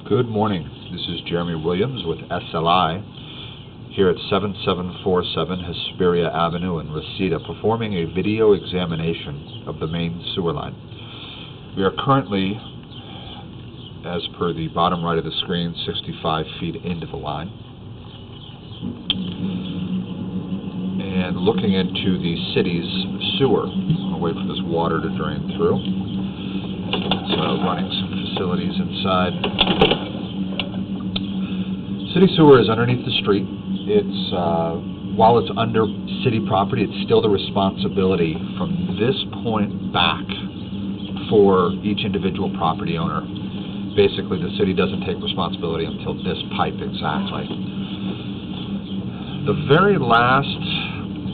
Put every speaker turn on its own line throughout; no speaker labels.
Good morning. This is Jeremy Williams with SLI here at 7747 Hesperia Avenue in Reseda, performing a video examination of the main sewer line. We are currently, as per the bottom right of the screen, 65 feet into the line, and looking into the city's sewer. I'm going to wait for this water to drain through. So running some facilities inside. City sewer is underneath the street. It's while it's under city property, it's still the responsibility from this point back for each individual property owner. Basically, the city doesn't take responsibility until this pipe exactly. The very last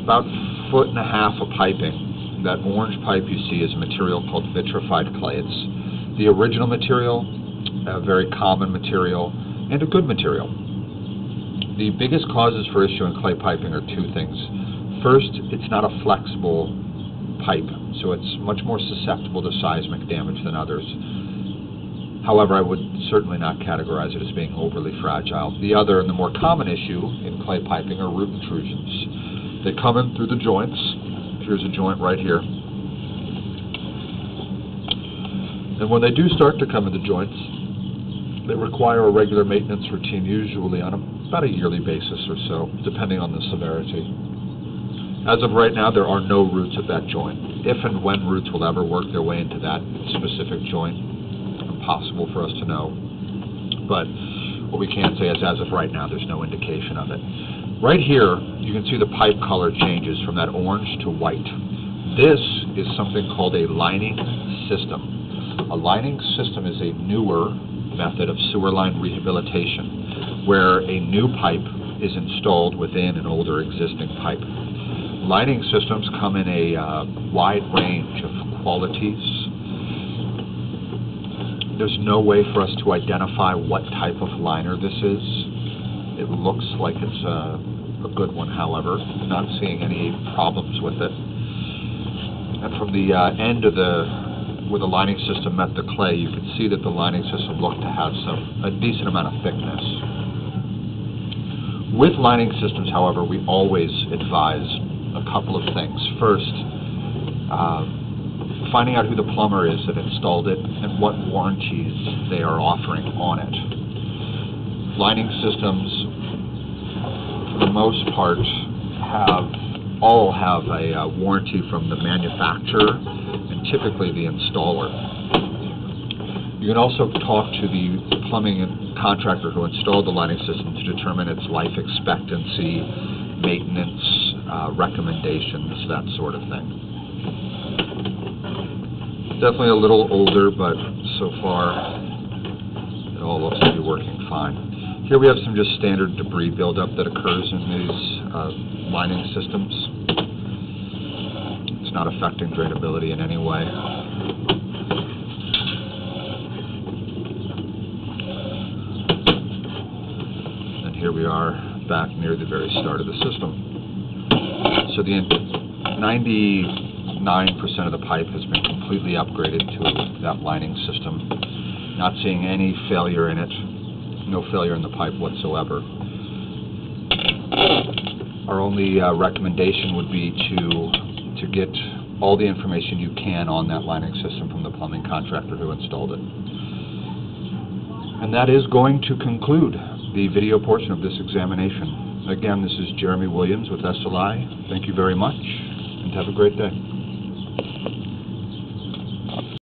about 1.5 feet of piping, that orange pipe you see, is a material called vitrified clay. It's the original material, a very common material, and a good material. The biggest causes for issue in clay piping are two things. First, it's not a flexible pipe, so it's much more susceptible to seismic damage than others. However, I would certainly not categorize it as being overly fragile. The other and the more common issue in clay piping are root intrusions. They come in through the joints. Here's a joint right here. And when they do start to come into joints, they require a regular maintenance routine, usually on about a yearly basis or so, depending on the severity. As of right now, there are no roots at that joint. If and when roots will ever work their way into that specific joint, impossible for us to know. But what we can say is, as of right now, there's no indication of it. Right here, you can see the pipe color changes from that orange to white. This is something called a lining system. A lining system is a newer method of sewer line rehabilitation, where a new pipe is installed within an older existing pipe. Lining systems come in a wide range of qualities. There's no way for us to identify what type of liner this is. It looks like it's a good one, however. Not seeing any problems with it. And from the end of where the lining system met the clay, you can see that the lining system looked to have a decent amount of thickness. With lining systems, however, we always advise a couple of things. First, finding out who the plumber is that installed it and what warranties they are offering on it. Lining systems, for the most part, all have a warranty from the manufacturer and typically the installer. You can also talk to the plumbing contractor who installed the lining system to determine its life expectancy, maintenance, recommendations, that sort of thing. Definitely a little older, but so far it all looks to be working fine. Here we have some just standard debris buildup that occurs in these lining systems. It's not affecting drainability in any way. And here we are back near the very start of the system. So the 99% of the pipe has been completely upgraded to that lining system. Not seeing any failure in it. No failure in the pipe whatsoever. Our only recommendation would be to get all the information you can on that lining system from the plumbing contractor who installed it. And that is going to conclude the video portion of this examination. Again, this is Jeremy Williams with SLI. Thank you very much, and have a great day.